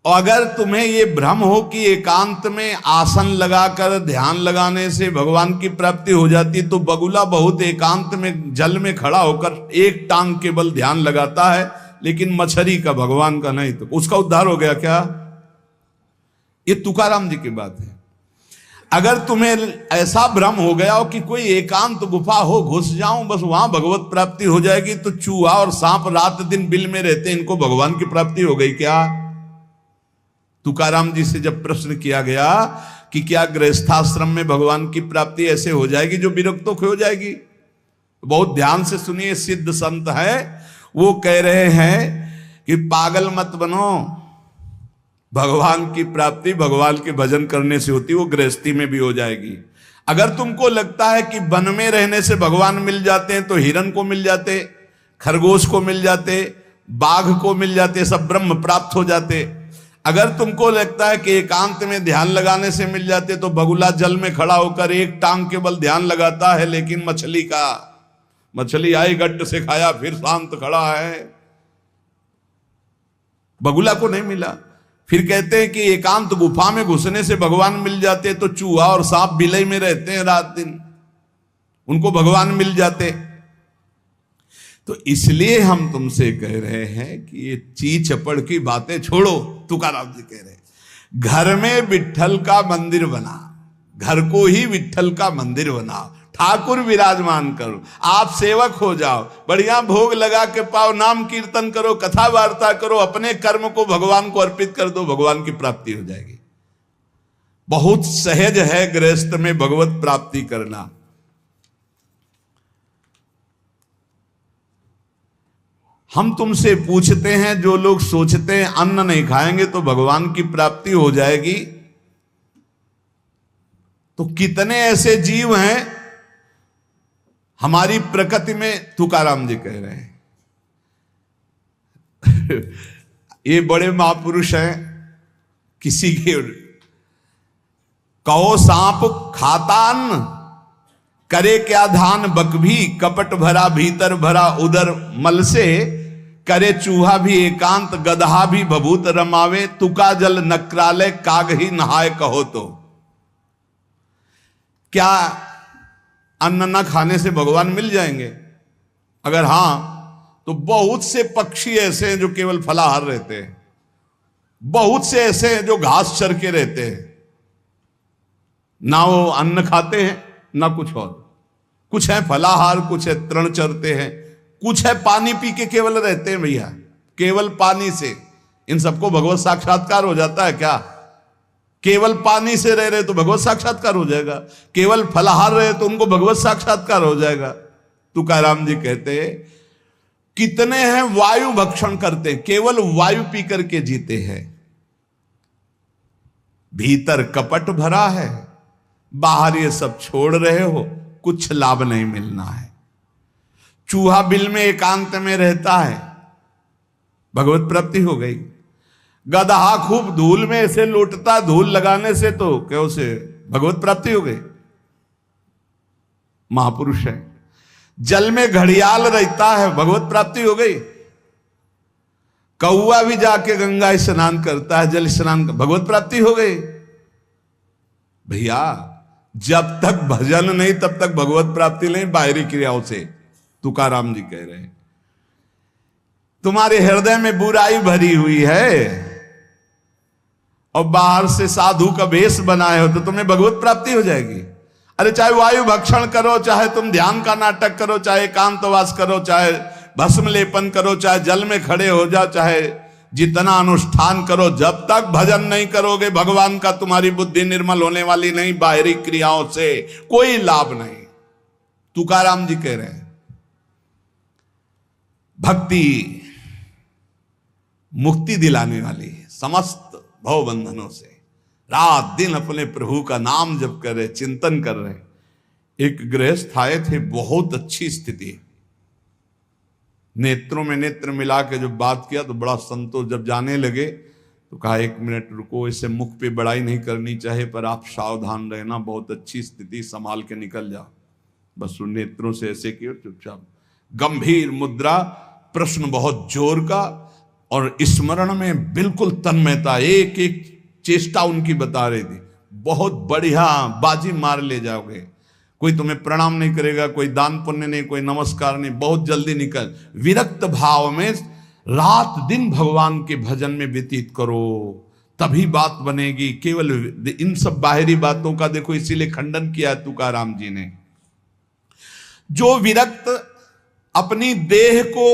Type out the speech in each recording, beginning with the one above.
और अगर तुम्हें ये भ्रम हो कि एकांत में आसन लगाकर ध्यान लगाने से भगवान की प्राप्ति हो जाती, तो बगुला बहुत एकांत में जल में खड़ा होकर एक टांग केवल ध्यान लगाता है, लेकिन मछली का, भगवान का नहीं, तो उसका उद्धार हो गया क्या? ये तुकाराम जी की बात है। अगर तुम्हें ऐसा भ्रम हो गया हो कि कोई एकांत गुफा हो, घुस जाऊं बस वहां भगवत प्राप्ति हो जाएगी, तो चूहा और सांप रात दिन बिल में रहते हैं, इनको भगवान की प्राप्ति हो गई क्या? तुकाराम जी से जब प्रश्न किया गया कि क्या गृहस्थाश्रम में भगवान की प्राप्ति ऐसे हो जाएगी जो विरक्तों को हो जाएगी, बहुत ध्यान से सुनिए, सिद्ध संत है, वो कह रहे हैं कि पागल मत बनो, भगवान की प्राप्ति भगवान के भजन करने से होती, वो गृहस्थी में भी हो जाएगी। अगर तुमको लगता है कि वन में रहने से भगवान मिल जाते हैं, तो हिरण को मिल जाते, खरगोश को मिल जाते, बाघ को मिल जाते, सब ब्रह्म प्राप्त हो जाते। अगर तुमको लगता है कि एकांत में ध्यान लगाने से मिल जाते, तो बगुला जल में खड़ा होकर एक टांग के बल ध्यान लगाता है, लेकिन मछली आई गट्ट से खाया फिर शांत खड़ा है, बगुला को नहीं मिला। फिर कहते हैं कि एकांत गुफा में घुसने से भगवान मिल जाते, तो चूहा और सांप बिलई में रहते हैं रात दिन, उनको भगवान मिल जाते। तो इसलिए हम तुमसे कह रहे हैं कि ये ची चपड़ की बातें छोड़ो। तुकाराम जी कह रहे हैं घर में विट्ठल का मंदिर बना, घर को ही विट्ठल का मंदिर बनाओ, ठाकुर विराजमान करो, आप सेवक हो जाओ, बढ़िया भोग लगा के पाओ, नाम कीर्तन करो, कथा वार्ता करो, अपने कर्म को भगवान को अर्पित कर दो, भगवान की प्राप्ति हो जाएगी। बहुत सहज है गृहस्थ में भगवत प्राप्ति करना। हम तुमसे पूछते हैं, जो लोग सोचते हैं अन्न नहीं खाएंगे तो भगवान की प्राप्ति हो जाएगी, तो कितने ऐसे जीव हैं हमारी प्रकृति में? तुकाराम जी कह रहे हैं ये बड़े महापुरुष हैं, किसी के कहो सांप खाता अन्न, करे क्या धान बक भी, कपट भरा भीतर भरा उदर मल से, करे चूहा भी एकांत गदहा भी भभूत रमावे, तुका जल नक्रालय काग ही नहाय कहो। तो क्या अन्न न खाने से भगवान मिल जाएंगे? अगर हां, तो बहुत से पक्षी ऐसे हैं जो केवल फलाहार रहते हैं, बहुत से ऐसे हैं जो घास चर के रहते हैं, ना वो अन्न खाते हैं ना कुछ और, कुछ है फलाहार, कुछ है तृण चरते हैं, कुछ है पानी पी के केवल रहते हैं। भैया केवल पानी से इन सबको भगवत साक्षात्कार हो जाता है क्या? केवल पानी से रह रहे तो भगवत साक्षात्कार हो जाएगा, केवल फलाहार रहे तो उनको भगवत साक्षात्कार हो जाएगा। तुकाराम जी कहते हैं कितने हैं वायु भक्षण करते, केवल वायु पी करके जीते हैं, भीतर कपट भरा है, बाहर ये सब छोड़ रहे हो, कुछ लाभ नहीं मिलना है। चूहा बिल में एकांत में रहता है, भगवत प्राप्ति हो गई। गदहा खूब धूल में ऐसे लौटता, धूल लगाने से तो क्या उसे भगवत प्राप्ति हो गई, महापुरुष है। जल में घड़ियाल रहता है, भगवत प्राप्ति हो गई। कौआ भी जाके गंगा स्नान करता है, जल स्नान, भगवत प्राप्ति हो गई। भैया जब तक भजन नहीं तब तक भगवत प्राप्ति नहीं, बाहरी क्रियाओं से। तुकाराम जी कह रहे हैं तुम्हारे हृदय में बुराई भरी हुई है और बाहर से साधु का भेष बनाए हो, तो तुम्हें भगवत प्राप्ति हो जाएगी। अरे चाहे वायु भक्षण करो, चाहे तुम ध्यान का नाटक करो, चाहे एकांतवास करो, चाहे भस्म लेपन करो, चाहे जल में खड़े हो जाओ, चाहे जितना अनुष्ठान करो, जब तक भजन नहीं करोगे भगवान का, तुम्हारी बुद्धि निर्मल होने वाली नहीं, बाहरी क्रियाओं से कोई लाभ नहीं। तुकाराम जी कह रहे हैं भक्ति मुक्ति दिलाने वाली है समस्त भव बंधनों से। रात दिन अपने प्रभु का नाम जप कर रहे, चिंतन कर रहे। एक गृहस्थ आए थे, बहुत अच्छी स्थिति, नेत्रों में नेत्र मिला के जब बात किया तो बड़ा संतोष। जब जाने लगे तो कहा 1 मिनट रुको, इसे मुख पे बड़ाई नहीं करनी चाहिए, पर आप सावधान रहना, बहुत अच्छी स्थिति, संभाल के निकल जाओ। बस उन नेत्रों से ऐसे किया, चुपचाप गंभीर मुद्रा, प्रश्न बहुत जोर का, और स्मरण में बिल्कुल तन्मयता, एक एक चेष्टा उनकी बता रही थी। बहुत बढ़िया बाजी मार ले जाओगे, कोई तुम्हें प्रणाम नहीं करेगा, कोई दान पुण्य नहीं, कोई नमस्कार नहीं, बहुत जल्दी निकल। विरक्त भाव में रात दिन भगवान के भजन में व्यतीत करो, तभी बात बनेगी। केवल इन सब बाहरी बातों का देखो इसीलिए खंडन किया तुकाराम जी ने। जो विरक्त अपनी देह को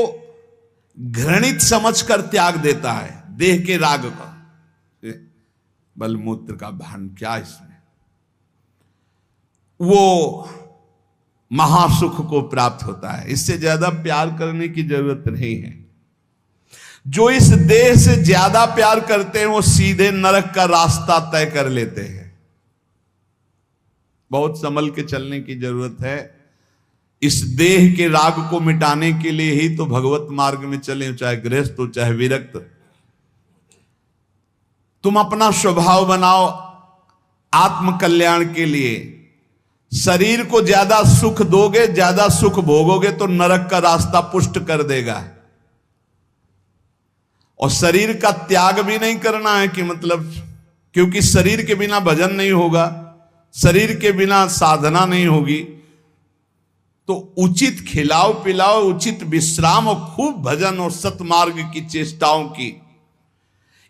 घृणित समझकर त्याग देता है, देह के राग का, बलमूत्र का भान क्या इसमें, वो महासुख को प्राप्त होता है। इससे ज्यादा प्यार करने की जरूरत नहीं है। जो इस देह से ज्यादा प्यार करते हैं वो सीधे नरक का रास्ता तय कर लेते हैं। बहुत संभल के चलने की जरूरत है। इस देह के राग को मिटाने के लिए ही तो भगवत मार्ग में चले, चाहे गृहस्थ हो चाहे विरक्त। तुम अपना स्वभाव बनाओ आत्म कल्याण के लिए। शरीर को ज्यादा सुख दोगे, ज्यादा सुख भोगोगे तो नरक का रास्ता पुष्ट कर देगा। और शरीर का त्याग भी नहीं करना है कि मतलब, क्योंकि शरीर के बिना भजन नहीं होगा, शरीर के बिना साधना नहीं होगी। तो उचित खिलाओ पिलाओ, उचित विश्राम और खूब भजन और सतमार्ग की चेष्टाओं की।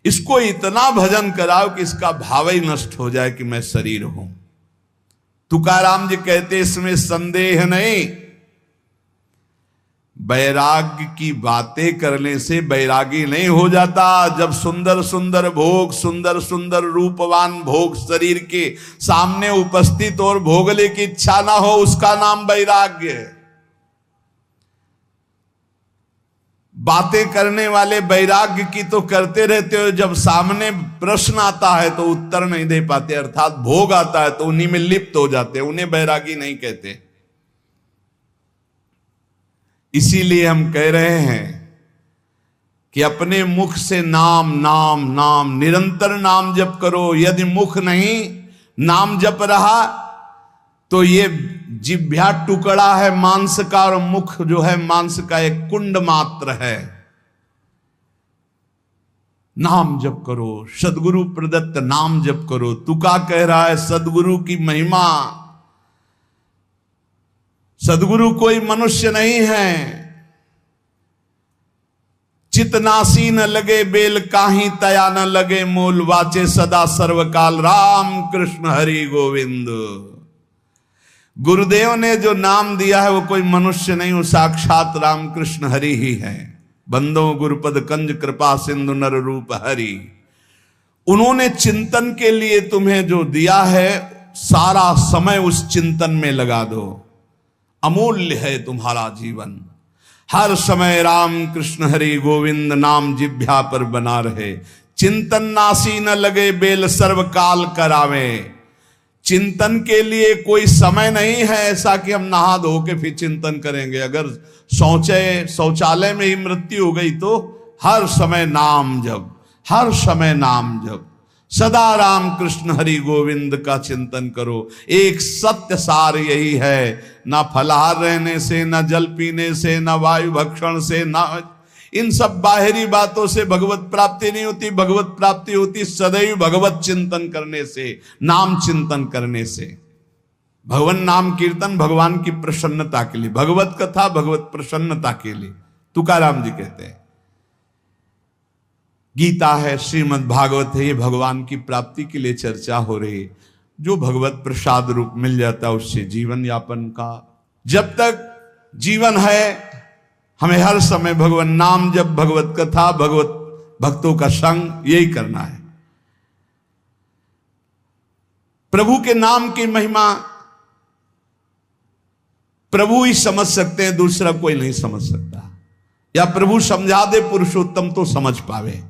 इसको इतना भजन कराओ कि इसका भाव ही नष्ट हो जाए कि मैं शरीर हूं। तुकाराम जी कहते इसमें संदेह नहीं। वैराग्य की बातें करने से वैरागी नहीं हो जाता। जब सुंदर सुंदर भोग, सुंदर सुंदर रूपवान भोग शरीर के सामने उपस्थित और भोगने की इच्छा ना हो, उसका नाम वैराग्य है। बातें करने वाले वैराग्य की तो करते रहते हो, जब सामने प्रश्न आता है तो उत्तर नहीं दे पाते, अर्थात भोग आता है तो उन्हीं में लिप्त हो जाते, उन्हें वैरागी नहीं कहते। इसीलिए हम कह रहे हैं कि अपने मुख से नाम नाम नाम, निरंतर नाम जप करो। यदि मुख नहीं नाम जप रहा तो ये जिह्वा टुकड़ा है मांस का, और मुख जो है मांस का एक कुंड मात्र है। नाम जप करो, सदगुरु प्रदत्त नाम जप करो। तुका कह रहा है सदगुरु की महिमा। सदगुरु कोई मनुष्य नहीं है। चितनासी न लगे बेल काहीं, तया न लगे मूल, वाचे सदा सर्वकाल राम कृष्ण हरि गोविंद। गुरुदेव ने जो नाम दिया है वो कोई मनुष्य नहीं, वो साक्षात राम कृष्ण हरि ही है। बंदो गुरुपद कंज कृपा सिंधु नर रूप हरि। उन्होंने चिंतन के लिए तुम्हें जो दिया है, सारा समय उस चिंतन में लगा दो। अमूल्य है तुम्हारा जीवन। हर समय राम कृष्ण हरि गोविंद नाम जिह्वा पर बना रहे। चिंतन नासी न लगे बेल सर्वकाल करावे। चिंतन के लिए कोई समय नहीं है ऐसा कि हम नहा धो के फिर चिंतन करेंगे। अगर शौचालय में ही मृत्यु हो गई तो हर समय नाम जप, हर समय नाम जप। सदा राम कृष्ण हरि गोविंद का चिंतन करो। एक सत्य सार यही है, ना फलाहार रहने से, ना जल पीने से, ना वायु भक्षण से, ना इन सब बाहरी बातों से भगवत प्राप्ति नहीं होती। भगवत प्राप्ति होती सदैव भगवत चिंतन करने से, नाम चिंतन करने से। भगवान नाम कीर्तन भगवान की प्रसन्नता के लिए, भगवत कथा भगवत प्रसन्नता के लिए। तुकाराम जी कहते हैं गीता है, श्रीमद् भागवत है, ये भगवान की प्राप्ति के लिए चर्चा हो रही है। जो भगवत प्रसाद रूप मिल जाता है उससे जीवन यापन का, जब तक जीवन है हमें हर समय भगवान नाम जब, भगवत कथा, भगवत भक्तों का संग, यही करना है। प्रभु के नाम की महिमा प्रभु ही समझ सकते हैं, दूसरा कोई नहीं समझ सकता। या प्रभु समझा दे पुरुषोत्तम तो समझ पावे।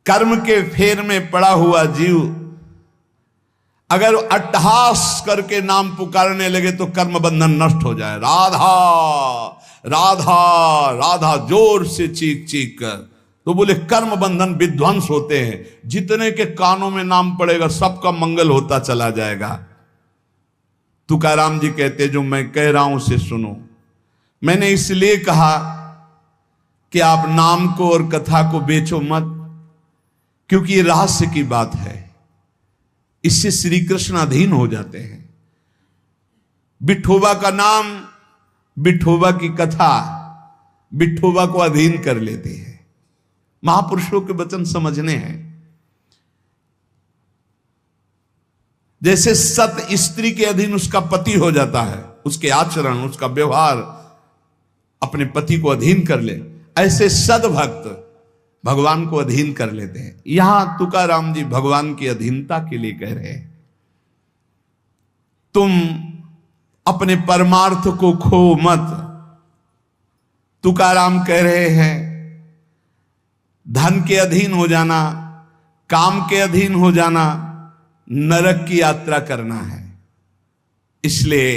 कर्म के फेर में पड़ा हुआ जीव अगर अट्टहास करके नाम पुकारने लगे तो कर्म बंधन नष्ट हो जाए। राधा राधा राधा जोर से चीख चीख कर, तो बोले कर्म बंधन विध्वंस होते हैं। जितने के कानों में नाम पड़ेगा सबका मंगल होता चला जाएगा। तुकाराम जी कहते जो मैं कह रहा हूं उसे सुनो। मैंने इसलिए कहा कि आप नाम को और कथा को बेचो मत, क्योंकि ये रहस्य की बात है। इससे श्री कृष्ण अधीन हो जाते हैं। विठोबा का नाम, विठोबा की कथा विठोबा को अधीन कर लेते हैं। महापुरुषों के वचन समझने हैं। जैसे सत स्त्री के अधीन उसका पति हो जाता है, उसके आचरण, उसका व्यवहार अपने पति को अधीन कर ले, ऐसे सद्भक्त भगवान को अधीन कर लेते हैं। यहां तुकाराम जी भगवान की अधीनता के लिए कह रहे हैं, तुम अपने परमार्थ को खो मत। तुकाराम कह रहे हैं धन के अधीन हो जाना, काम के अधीन हो जाना, नरक की यात्रा करना है। इसलिए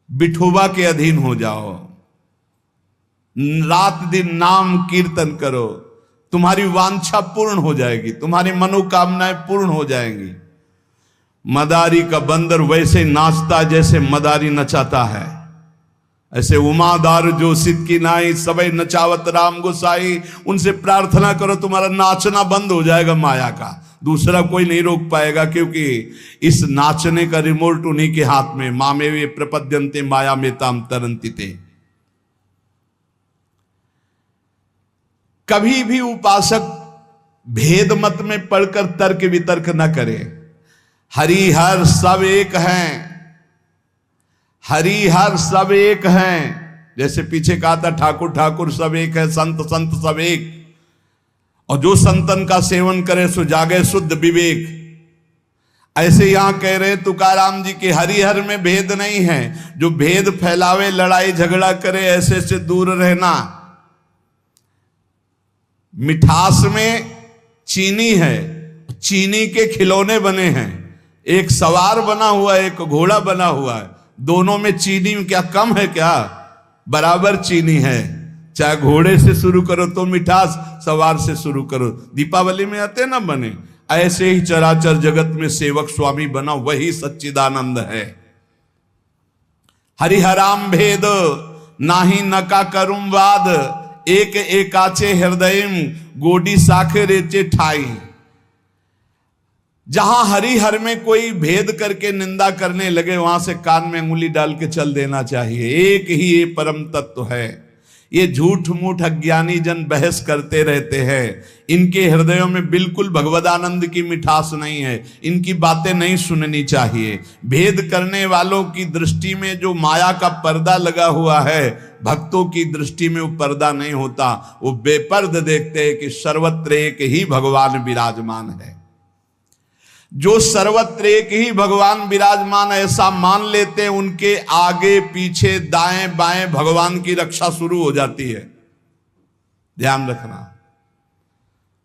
विठोबा के अधीन हो जाओ, रात दिन नाम कीर्तन करो, तुम्हारी वांछा पूर्ण हो जाएगी, तुम्हारी मनोकामनाएं पूर्ण हो जाएंगी। मदारी का बंदर वैसे नाचता जैसे मदारी नचाता है, ऐसे उमादार जो सिद्ध की नाई सबे नचावत राम गोसाई। उनसे प्रार्थना करो, तुम्हारा नाचना बंद हो जाएगा माया का, दूसरा कोई नहीं रोक पाएगा, क्योंकि इस नाचने का रिमोट उन्हीं के हाथ में। मामे वे प्रपद्यन्ते माया में ताम तरंती थे। कभी भी उपासक भेद मत में पढ़कर तर्क वितर्क न करे। हरि हर सब एक हैं, हरि हर सब एक हैं। जैसे पीछे कहा था ठाकुर ठाकुर सब एक है, संत संत सब एक। और जो संतन का सेवन करे सो जागे शुद्ध विवेक। ऐसे यहां कह रहे तुकाराम जी के हरिहर में भेद नहीं है। जो भेद फैलावे, लड़ाई झगड़ा करे, ऐसे से दूर रहना। मिठास में चीनी है, चीनी के खिलौने बने हैं। एक सवार बना हुआ है, एक घोड़ा बना हुआ है। दोनों में चीनी क्या कम है क्या? बराबर चीनी है। चाहे घोड़े से शुरू करो तो मिठास, सवार से शुरू करो। दीपावली में आते ना बने, ऐसे ही चराचर जगत में सेवक स्वामी बना, वही सच्चिदानंद है। हरिहराम भेद नाही नका करुम वाद, एक एकाचे हृदयम गोडी साखे रेचे ठाई। जहां हरिहर में कोई भेद करके निंदा करने लगे, वहां से कान में अंगुली डाल के चल देना चाहिए। एक ही ये परम तत्व है। ये झूठ मूठ अज्ञानी जन बहस करते रहते हैं। इनके हृदयों में बिल्कुल भगवदानंद की मिठास नहीं है। इनकी बातें नहीं सुननी चाहिए। भेद करने वालों की दृष्टि में जो माया का पर्दा लगा हुआ है, भक्तों की दृष्टि में वो पर्दा नहीं होता। वो बेपर्द देखते हैं कि सर्वत्र एक ही भगवान विराजमान है। जो सर्वत्र एक ही भगवान विराजमान ऐसा मान लेते हैं, उनके आगे पीछे दाएं बाएं भगवान की रक्षा शुरू हो जाती है। ध्यान रखना।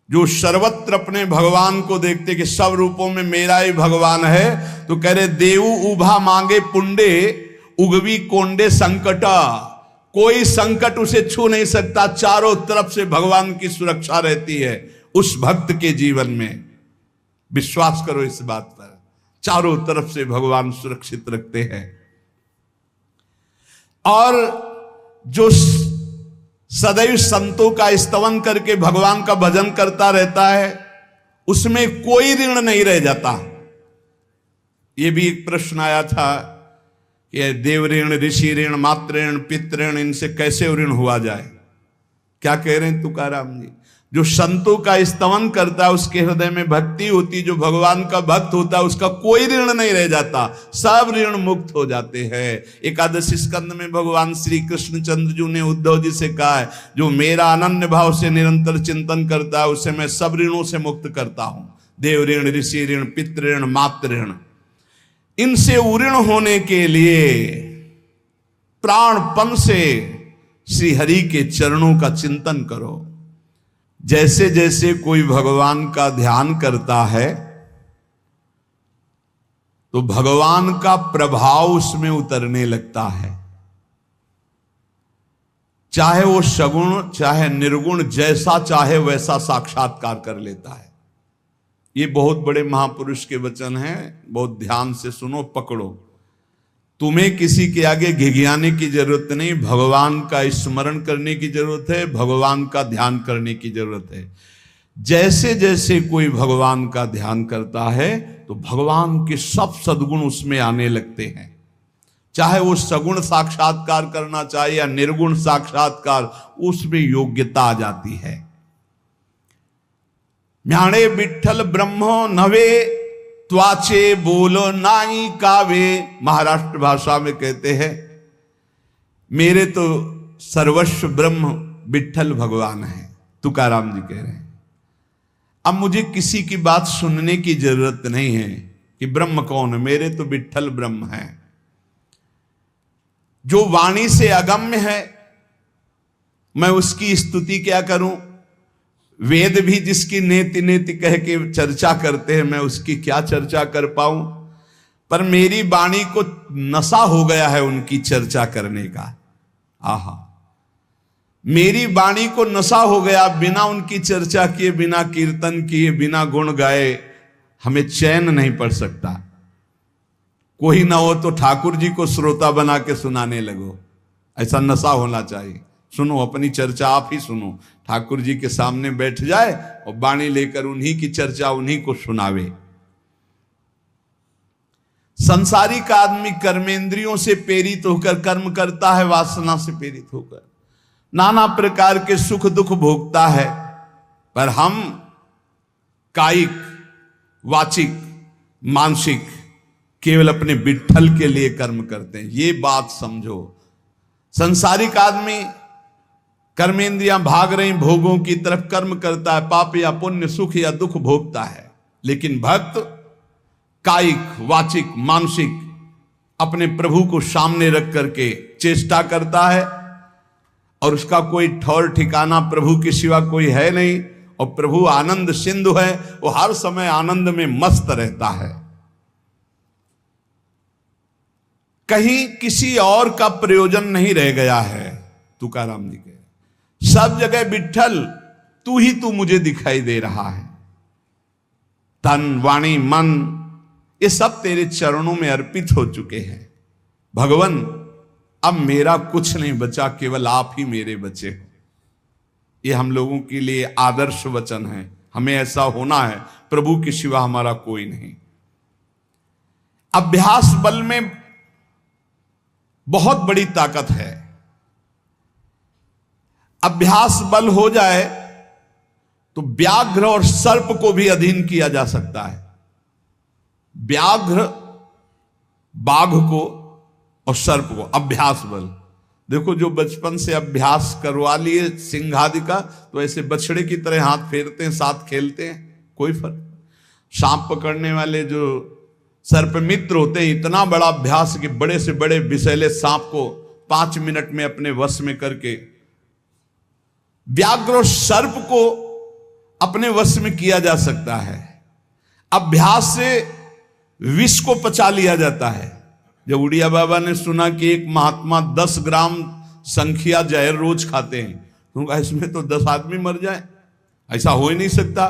जो सर्वत्र अपने भगवान को देखते कि सब रूपों में मेरा ही भगवान है, तो कह रहे देवु उभा मांगे पुंडे उगवी कोंडे संकटा। कोई संकट उसे छू नहीं सकता। चारों तरफ से भगवान की सुरक्षा रहती है उस भक्त के जीवन में। विश्वास करो इस बात पर। चारों तरफ से भगवान सुरक्षित रखते हैं। और जो सदैव संतों का स्तवन करके भगवान का भजन करता रहता है, उसमें कोई ऋण नहीं रह जाता। यह भी एक प्रश्न आया था कि देव ऋण, ऋषि ऋण, मातृ ऋण, पितृ ऋण, इनसे कैसे ऋण हुआ जाए। क्या कह रहे हैं तुकाराम जी? जो संतों का स्तवन करता है, उसके हृदय में भक्ति होती, जो भगवान का भक्त होता है, उसका कोई ऋण नहीं रह जाता। सब ऋण मुक्त हो जाते हैं। एकादशी स्कंद में भगवान श्री कृष्ण चंद्र जी ने उद्धव जी से कहा है, जो मेरा अनन्य भाव से निरंतर चिंतन करता है, उसे मैं सब ऋणों से मुक्त करता हूं। देव ऋण, ऋषि ऋण, पितृ ऋण, मातृ ऋण। इनसे उऋण होने के लिए प्राणपन से श्री हरि के चरणों का चिंतन करो। जैसे जैसे कोई भगवान का ध्यान करता है, तो भगवान का प्रभाव उसमें उतरने लगता है। चाहे वो सगुण चाहे निर्गुण, जैसा चाहे वैसा साक्षात्कार कर लेता है। ये बहुत बड़े महापुरुष के वचन हैं, बहुत ध्यान से सुनो, पकड़ो। तुम्हें किसी के आगे घिघियाने की जरूरत नहीं, भगवान का स्मरण करने की जरूरत है, भगवान का ध्यान करने की जरूरत है। जैसे जैसे कोई भगवान का ध्यान करता है तो भगवान के सब सद्गुण उसमें आने लगते हैं। चाहे वो सगुण साक्षात्कार करना चाहे या निर्गुण साक्षात्कार, उसमें योग्यता आ जाती है। म्याणे विठ्ठल ब्रह्मो नवे त्वाचे बोलो नाई कावे। महाराष्ट्र भाषा में कहते हैं मेरे तो सर्वस्व ब्रह्म विठ्ठल भगवान है, तुकाराम जी कह रहे हैं। अब मुझे किसी की बात सुनने की जरूरत नहीं है कि ब्रह्म कौन है, मेरे तो विठ्ठल ब्रह्म है। जो वाणी से अगम्य है मैं उसकी स्तुति क्या करूं, वेद भी जिसकी नेति नेति कह के चर्चा करते हैं मैं उसकी क्या चर्चा कर पाऊं। पर मेरी वाणी को नशा हो गया है उनकी चर्चा करने का। आहा, मेरी वाणी को नशा हो गया, बिना उनकी चर्चा किए, बिना कीर्तन किए, बिना गुण गाए हमें चैन नहीं पड़ सकता। कोई ना हो तो ठाकुर जी को श्रोता बना के सुनाने लगो, ऐसा नशा होना चाहिए। सुनो, अपनी चर्चा आप ही सुनो, ठाकुर जी के सामने बैठ जाए और वाणी लेकर उन्हीं की चर्चा उन्हीं को सुनावे। संसारिक आदमी कर्मेंद्रियों से प्रेरित होकर कर्म करता है, वासना से प्रेरित होकर नाना प्रकार के सुख दुख भोगता है। पर हम कायिक, वाचिक, मानसिक केवल अपने विठ्ठल के लिए कर्म करते हैं, ये बात समझो। संसारिक आदमी कर्मेंद्रियां भाग रही भोगों की तरफ, कर्म करता है, पाप या पुण्य, सुख या दुख भोगता है। लेकिन भक्त कायिक, वाचिक, मानसिक अपने प्रभु को सामने रख करके चेष्टा करता है और उसका कोई ठौर ठिकाना प्रभु के सिवा कोई है नहीं। और प्रभु आनंद सिंधु है, वो हर समय आनंद में मस्त रहता है। कहीं किसी और का प्रयोजन नहीं रह गया है। तुकाराम जी के सब जगह विठ्ठल तू मुझे दिखाई दे रहा है। तन, वाणी, मन ये सब तेरे चरणों में अर्पित हो चुके हैं। भगवान अब मेरा कुछ नहीं बचा, केवल आप ही मेरे बचे हो। ये हम लोगों के लिए आदर्श वचन है, हमें ऐसा होना है। प्रभु के सिवा हमारा कोई नहीं। अभ्यास बल में बहुत बड़ी ताकत है। अभ्यास बल हो जाए तो व्याघ्र और सर्प को भी अधीन किया जा सकता है। व्याघ्र, बाघ को और सर्प को अभ्यास बल। देखो, जो बचपन से अभ्यास करवा लिए सिंह आदि का, तो ऐसे बछड़े की तरह हाथ फेरते हैं, साथ खेलते हैं, कोई फर्क। सांप पकड़ने वाले जो सर्प मित्र होते हैं, इतना बड़ा अभ्यास कि बड़े से बड़े विषैले सांप को 5 मिनट में अपने वश में करके, व्याघ्र और सर्प को अपने वश में किया जा सकता है। अभ्यास से विष को पचा लिया जाता है। जब उड़िया बाबा ने सुना कि एक महात्मा 10 ग्राम संख्या जहर रोज खाते हैं, तो उनका इसमें तो 10 आदमी मर जाए, ऐसा हो ही नहीं सकता।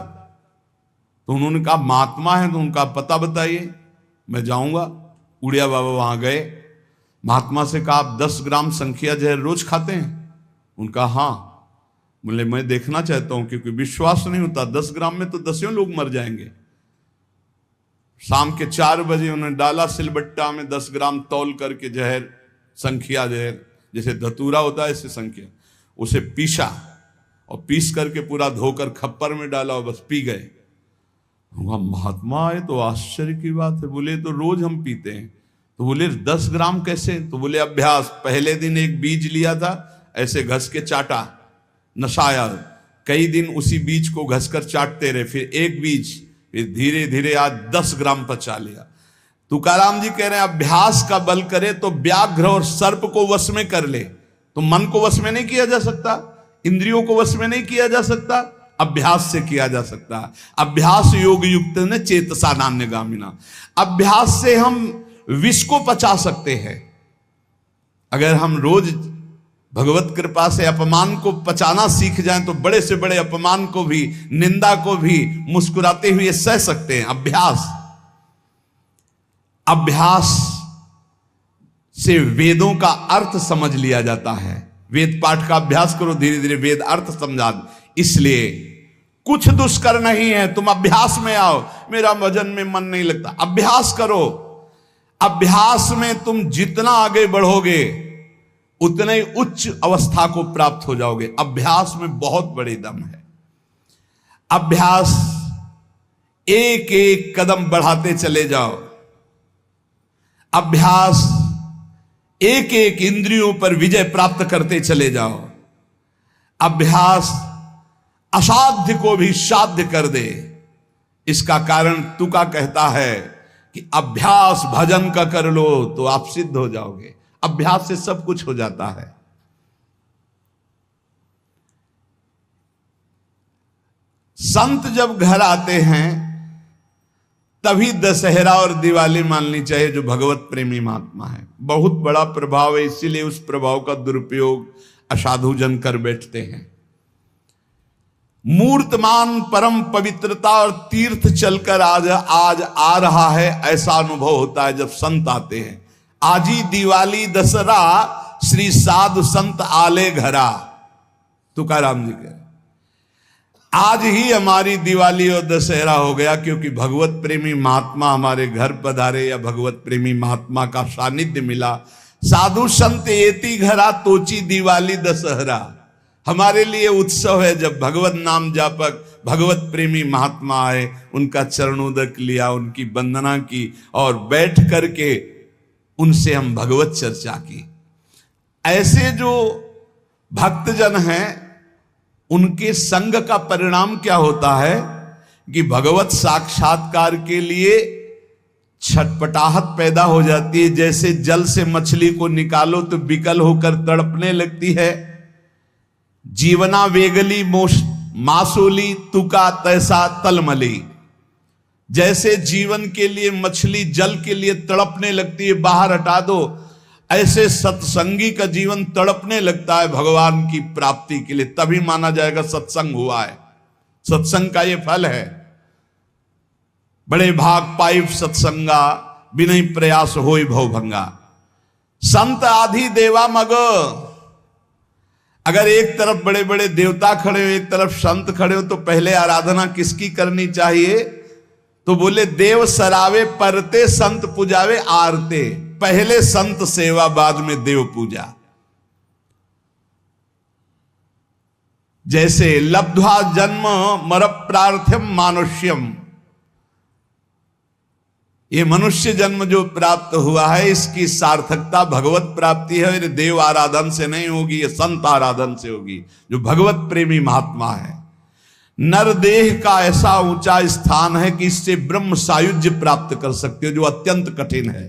तो उन्होंने कहा महात्मा है तो उनका पता बताइए, मैं जाऊंगा। उड़िया बाबा वहां गए, महात्मा से कहा आप 10 ग्राम संख्या जहर रोज खाते हैं? उनका हाँ। बोले मैं देखना चाहता हूं, क्योंकि विश्वास नहीं होता, 10 ग्राम में तो 10 लोग मर जाएंगे। शाम के 4 बजे उन्होंने डाला सिलबट्टा में 10 ग्राम तौल करके जहर, संख्या जहर, जैसे धतूरा होता है ऐसे संख्या, उसे पीसा और पीस करके पूरा धोकर खप्पर में डाला और बस पी गए। महात्मा आए तो आश्चर्य की बात है। बोले तो रोज हम पीते हैं। तो बोले 10 ग्राम कैसे? तो बोले अभ्यास, पहले दिन एक बीज लिया था, ऐसे घस के चाटा, नशाया, कई दिन उसी बीज को घसकर चाटते रहे, फिर एक बीज, फिर धीरे धीरे आज 10 ग्राम पचा लिया। तुकाराम जी कह रहे हैं अभ्यास का बल करे तो व्याघ्र और सर्प को वश में कर ले। तो मन को वश में नहीं किया जा सकता, इंद्रियों को वश में नहीं किया जा सकता, अभ्यास से किया जा सकता है। अभ्यास योग युक्त ने चेतसा नान्यगामिना। अभ्यास से हम विष को पचा सकते हैं। अगर हम रोज भगवत कृपा से अपमान को पचाना सीख जाएं तो बड़े से बड़े अपमान को भी, निंदा को भी मुस्कुराते हुए सह सकते हैं। अभ्यास से वेदों का अर्थ समझ लिया जाता है। वेद पाठ का अभ्यास करो, धीरे धीरे वेद अर्थ समझा। इसलिए कुछ दुष्कर नहीं है, तुम अभ्यास में आओ। मेरा भजन में मन नहीं लगता, अभ्यास करो। अभ्यास में तुम जितना आगे बढ़ोगे उतने ही उच्च अवस्था को प्राप्त हो जाओगे। अभ्यास में बहुत बड़े दम है। अभ्यास, एक एक कदम बढ़ाते चले जाओ। अभ्यास, एक एक इंद्रियों पर विजय प्राप्त करते चले जाओ। अभ्यास असाध्य को भी साध्य कर दे। इसका कारण तुका कहता है कि अभ्यास भजन का कर लो तो आप सिद्ध हो जाओगे। अभ्यास से सब कुछ हो जाता है। संत जब घर आते हैं तभी दशहरा और दिवाली माननी चाहिए, जो भगवत प्रेमी महात्मा है। बहुत बड़ा प्रभाव है, इसीलिए उस प्रभाव का दुरुपयोग असाधु जन कर बैठते हैं। मूर्तमान परम पवित्रता और तीर्थ चलकर आज आ रहा है, ऐसा अनुभव होता है जब संत आते हैं। आज ही दिवाली दशहरा श्री साधु संत आले घरा, तुकाराम जी कह, आज ही हमारी दिवाली और दशहरा हो गया, क्योंकि भगवत प्रेमी महात्मा हमारे घर पधारे या भगवत प्रेमी महात्मा का सानिध्य मिला। साधु संत एति घरा तोची दिवाली दशहरा। हमारे लिए उत्सव है जब भगवत नाम जापक भगवत प्रेमी महात्मा आए, उनका चरणोदक लिया, उनकी वंदना की और बैठ करके उनसे हम भगवत चर्चा की। ऐसे जो भक्तजन हैं उनके संग का परिणाम क्या होता है कि भगवत साक्षात्कार के लिए छटपटाहट पैदा हो जाती है। जैसे जल से मछली को निकालो तो विकल होकर तड़पने लगती है। जीवना वेगली मासूली तुका तैसा तलमली। जैसे जीवन के लिए मछली जल के लिए तड़पने लगती है, बाहर हटा दो, ऐसे सत्संगी का जीवन तड़पने लगता है भगवान की प्राप्ति के लिए। तभी माना जाएगा सत्संग हुआ है। सत्संग का ये फल है। बड़े भाग पाइप सत्संगा, बिना प्रयास होई भवभंगा। संत आधि देवा मग। अगर एक तरफ बड़े बड़े देवता खड़े हो, एक तरफ संत खड़े हो, तो पहले आराधना किसकी करनी चाहिए? तो बोले देव सरावे परते संत पूजावे आरते। पहले संत सेवा, बाद में देव पूजा। जैसे लब्ध्वा जन्म मर प्रार्थ्यम मानुष्यम, ये मनुष्य जन्म जो प्राप्त हुआ है इसकी सार्थकता भगवत प्राप्ति है। देव आराधन से नहीं होगी, ये संत आराधन से होगी, जो भगवत प्रेमी महात्मा है। नरदेह का ऐसा ऊंचा स्थान है कि इससे ब्रह्म सायुज्य प्राप्त कर सकते हो, जो अत्यंत कठिन है।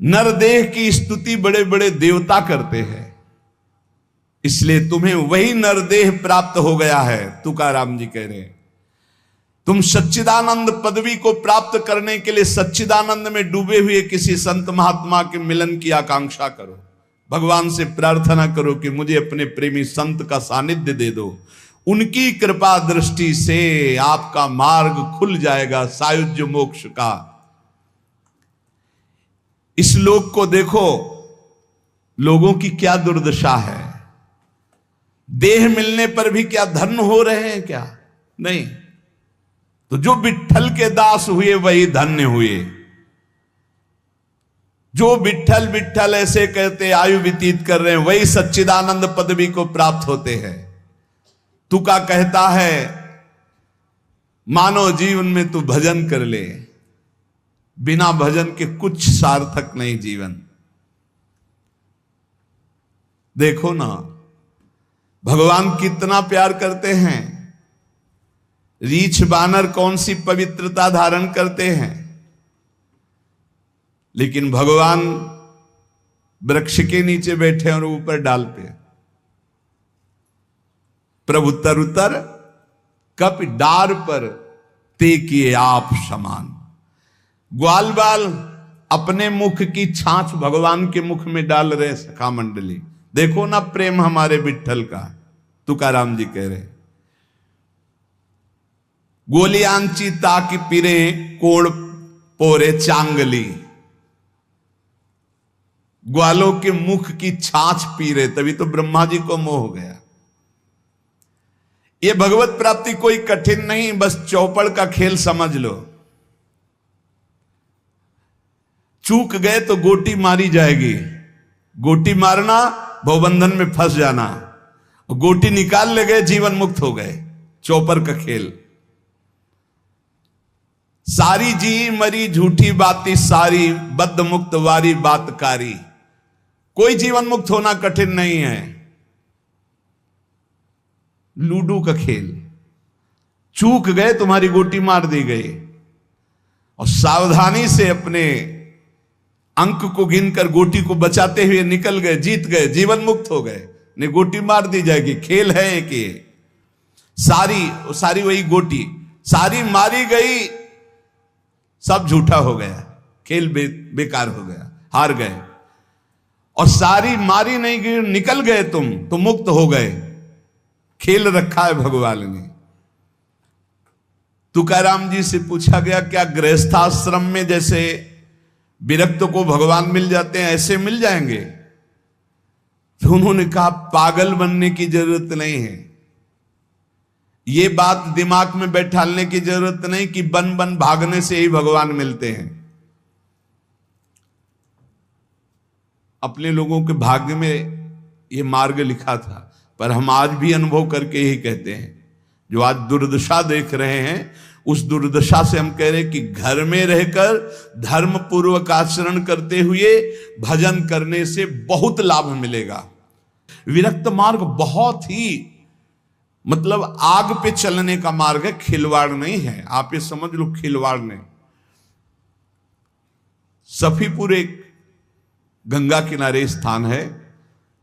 नरदेह की स्तुति बड़े बड़े देवता करते हैं, इसलिए तुम्हें वही नरदेह प्राप्त हो गया है। तुकाराम जी कह रहे हैं तुम सच्चिदानंद पदवी को प्राप्त करने के लिए सच्चिदानंद में डूबे हुए किसी संत महात्मा के मिलन की आकांक्षा करो। भगवान से प्रार्थना करो कि मुझे अपने प्रेमी संत का सानिध्य दे दो। उनकी कृपा दृष्टि से आपका मार्ग खुल जाएगा सायुज्य मोक्ष का। इस लोक को देखो, लोगों की क्या दुर्दशा है। देह मिलने पर भी क्या धन्य हो रहे हैं क्या? नहीं। तो जो विट्ठल के दास हुए वही धन्य हुए। जो विट्ठल विट्ठल ऐसे कहते आयु व्यतीत कर रहे हैं, वही सच्चिदानंद पदवी को प्राप्त होते हैं। तुका कहता है मानव जीवन में तू भजन कर ले, बिना भजन के कुछ सार्थक नहीं जीवन। देखो ना भगवान कितना प्यार करते हैं। रीछ बानर कौन सी पवित्रता धारण करते हैं, लेकिन भगवान वृक्ष के नीचे बैठे और ऊपर डाल पे। प्रभु तरुतर कप डार पर ते किए आप समान। ग्वाल बाल अपने मुख की छाछ भगवान के मुख में डाल रहे सखा मंडली। देखो ना प्रेम हमारे विट्ठल का। तुकाराम जी कह रहे गोलियांची ताकि पिरे कोड़ पोरे चांगली। ग्वालों के मुख की छाछ पी रहे, तभी तो ब्रह्मा जी को मोह हो गया। ये भगवत प्राप्ति कोई कठिन नहीं, बस चौपड़ का खेल समझ लो। चूक गए तो गोटी मारी जाएगी, गोटी मारना भवबंधन में फंस जाना, गोटी निकाल ले गए जीवन मुक्त हो गए। चौपर का खेल। सारी जी मरी झूठी बाती सारी, बद्ध मुक्त वारी बातकारी। कोई जीवन मुक्त होना कठिन नहीं है। लूडो का खेल, चूक गए तुम्हारी गोटी मार दी गई, और सावधानी से अपने अंक को गिनकर गोटी को बचाते हुए निकल गए, जीत गए, जीवन मुक्त हो गए। नहीं गोटी मार दी जाएगी, खेल है एक ये। सारी वही गोटी, सारी मारी गई, सब झूठा हो गया, खेल बेकार हो गया, हार गए। और सारी मारी नहीं गई, निकल गए तुम तो मुक्त हो गए। खेल रखा है भगवान ने। तुकाराम जी से पूछा गया, क्या गृहस्थाश्रम में जैसे विरक्त को भगवान मिल जाते हैं ऐसे मिल जाएंगे? तो उन्होंने कहा, पागल बनने की जरूरत नहीं है। ये बात दिमाग में बैठालने की जरूरत नहीं कि बन बन भागने से ही भगवान मिलते हैं। अपने लोगों के भाग्य में ये मार्ग लिखा था, पर हम आज भी अनुभव करके ही कहते हैं। जो आज दुर्दशा देख रहे हैं, उस दुर्दशा से हम कह रहे हैं कि घर में रहकर धर्म पूर्वक आचरण करते हुए भजन करने से बहुत लाभ मिलेगा। विरक्त मार्ग बहुत ही मतलब आग पे चलने का मार्ग है, खिलवाड़ नहीं है। आप ये समझ लो, खिलवाड़ नहीं। सफीपुर एक गंगा किनारे स्थान है,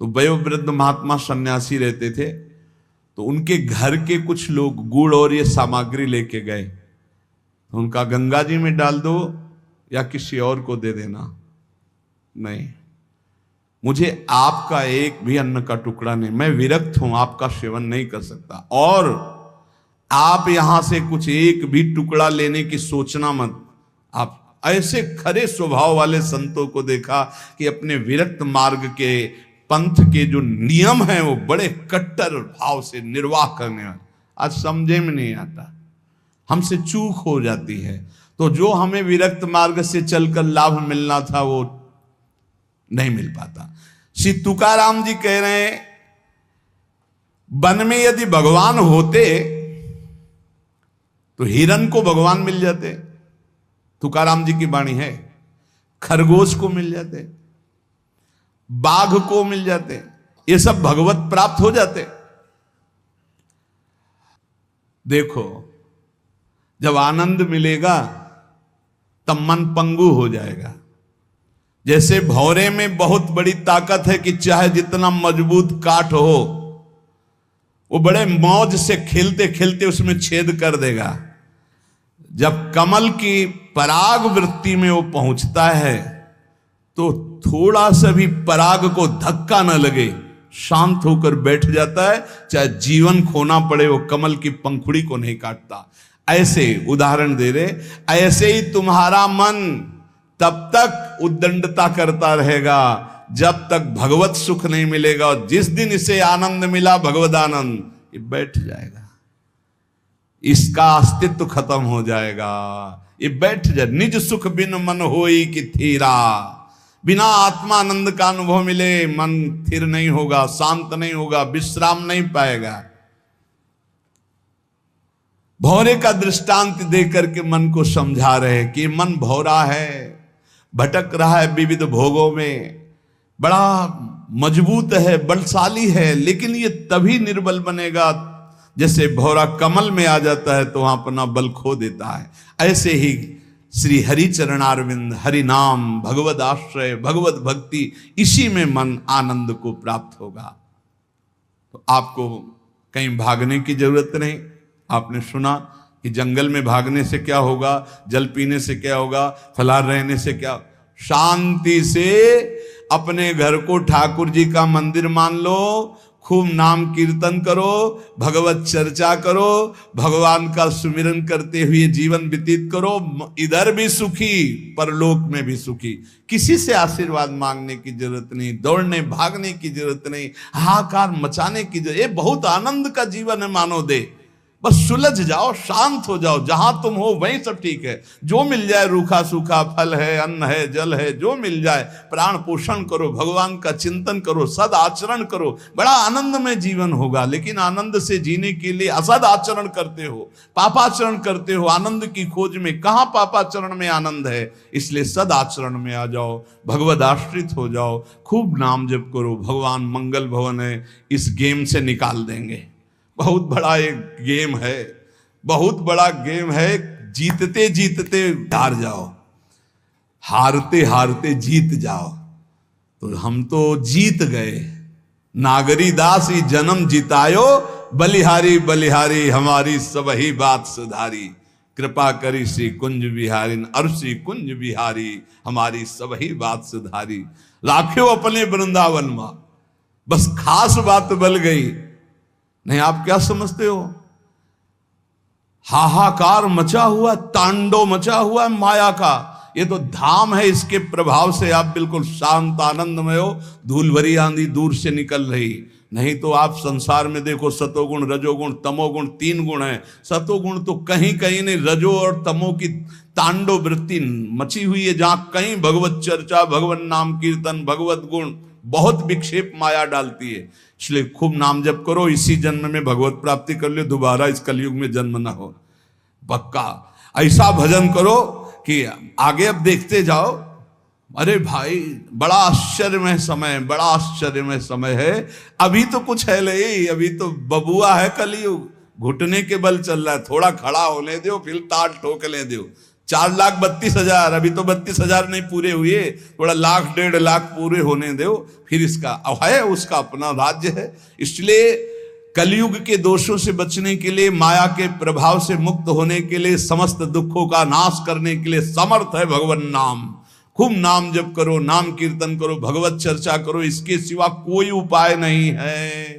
तो वयोवृद्ध महात्मा सन्यासी रहते थे। तो उनके घर के कुछ लोग गुड़ और ये सामग्री लेके गए, तो उनका गंगा जी में डाल दो या किसी और को दे देना। नहीं, मुझे आपका एक भी अन्न का टुकड़ा नहीं, मैं विरक्त हूं, आपका सेवन नहीं कर सकता। और आप यहां से कुछ एक भी टुकड़ा लेने की सोचना मत। आप ऐसे खरे स्वभाव वाले संतों को देखा कि अपने विरक्त मार्ग के पंथ के जो नियम हैं वो बड़े कट्टर भाव से निर्वाह करने वाले। आज समझे में नहीं आता, हमसे चूक हो जाती है। तो जो हमें विरक्त मार्ग से चलकर लाभ मिलना था वो नहीं मिल पाता। श्री तुकाराम जी कह रहे हैं, वन में यदि भगवान होते तो हिरण को भगवान मिल जाते, तुकाराम जी की वाणी है। खरगोश को मिल जाते, बाघ को मिल जाते, ये सब भगवत प्राप्त हो जाते। देखो, जब आनंद मिलेगा तब मन पंगु हो जाएगा। जैसे भौरे में बहुत बड़ी ताकत है कि चाहे जितना मजबूत काठ हो, वो बड़े मौज से खेलते खेलते उसमें छेद कर देगा। जब कमल की पराग वृत्ति में वो पहुंचता है तो थोड़ा सा भी पराग को धक्का न लगे, शांत होकर बैठ जाता है। चाहे जीवन खोना पड़े, वो कमल की पंखुड़ी को नहीं काटता। ऐसे उदाहरण दे रहे, ऐसे ही तुम्हारा मन तब तक उद्दंडता करता रहेगा जब तक भगवत सुख नहीं मिलेगा। और जिस दिन इसे आनंद मिला, भगवद आनंद, ये बैठ जाएगा, इसका अस्तित्व खत्म हो जाएगा, ये बैठ जाए। निज सुख बिन मन होई कि थीरा, बिना आत्मानंद का अनुभव मिले मन स्थिर नहीं होगा, शांत नहीं होगा, विश्राम नहीं पाएगा। भौरे का दृष्टांत देकर के मन को समझा रहे कि मन भौरा है, भटक रहा है विविध भोगों में, बड़ा मजबूत है, बलशाली है, लेकिन ये तभी निर्बल बनेगा जैसे भौरा कमल में आ जाता है तो वहां अपना बल खो देता है। ऐसे ही श्री हरि चरणारविंद, हरि नाम, भगवद आश्रय, भगवत भक्ति, इसी में मन आनंद को प्राप्त होगा। तो आपको कहीं भागने की जरूरत नहीं। आपने सुना कि जंगल में भागने से क्या होगा, जल पीने से क्या होगा, फलाहार रहने से क्या। शांति से अपने घर को ठाकुर जी का मंदिर मान लो, खूब नाम कीर्तन करो, भगवत चर्चा करो, भगवान का सुमिरन करते हुए जीवन व्यतीत करो। इधर भी सुखी, परलोक में भी सुखी। किसी से आशीर्वाद मांगने की जरूरत नहीं, दौड़ने भागने की जरूरत नहीं, हाहाकार मचाने की जरूरत। ये बहुत आनंद का जीवन है मानव दे। बस सुलझ जाओ, शांत हो जाओ, जहां तुम हो वहीं सब ठीक है। जो मिल जाए, रूखा सूखा फल है, अन्न है, जल है, जो मिल जाए प्राण पोषण करो, भगवान का चिंतन करो, सद आचरण करो, बड़ा आनंद में जीवन होगा। लेकिन आनंद से जीने के लिए असद आचरण करते हो, पापाचरण करते हो, आनंद की खोज में। कहां पापाचरण में आनंद है? इसलिए सद आचरण में आ जाओ, भगवद आश्रित हो जाओ, खूब नाम जप करो। भगवान मंगल भवन है, इस गेम से निकाल देंगे। बहुत बड़ा एक गेम है, बहुत बड़ा गेम है। जीतते जीतते हार जाओ, हारते हारते जीत जाओ। तो हम तो जीत गए। नागरी दास ही जन्म जितायो, बलिहारी बलिहारी हमारी सबही बात सुधारी। कृपा करी श्री कुंज बिहारी, और श्री कुंज बिहारी हमारी सबही बात सुधारी। राख्यो अपने वृंदावन में, बस खास बात बल गई। नहीं, आप क्या समझते हो? हाहाकार मचा हुआ, तांडव मचा हुआ है माया का। ये तो धाम है, इसके प्रभाव से आप बिल्कुल शांत आनंदमय हो। धूल भरी आंधी दूर से निकल रही। नहीं तो आप संसार में देखो, सतोगुण रजोगुण तमोगुण 3 गुण है। सतोगुण तो कहीं कहीं नहीं, रजो और तमो की तांडव वृत्ति मची हुई है। जहां कहीं भगवत चर्चा, भगवत नाम कीर्तन, भगवत गुण, बहुत विक्षेप माया डालती है। इसलिए खूब नाम जप करो, इसी जन्म में भगवत प्राप्ति कर लो, दोबारा इस कलयुग में जन्म ना हो। पक्का ऐसा भजन करो कि आगे अब देखते जाओ। अरे भाई, बड़ा आश्चर्यमय समय, बड़ा आश्चर्यमय समय है। अभी तो कुछ है नहीं, अभी तो बबुआ है कलयुग, घुटने के बल चल रहा है। थोड़ा खड़ा होने दो, फिर ताल ठोकने दो। 4,32,000, अभी तो 32,000 नहीं पूरे हुए, थोड़ा 1,00,000 1,50,000 पूरे होने दो, फिर इसका है, उसका अपना राज्य है। इसलिए कलयुग के दोषों से बचने के लिए, माया के प्रभाव से मुक्त होने के लिए, समस्त दुखों का नाश करने के लिए समर्थ है भगवान नाम। खूब नाम जप करो, नाम कीर्तन करो, भगवत चर्चा करो, इसके सिवा कोई उपाय नहीं है।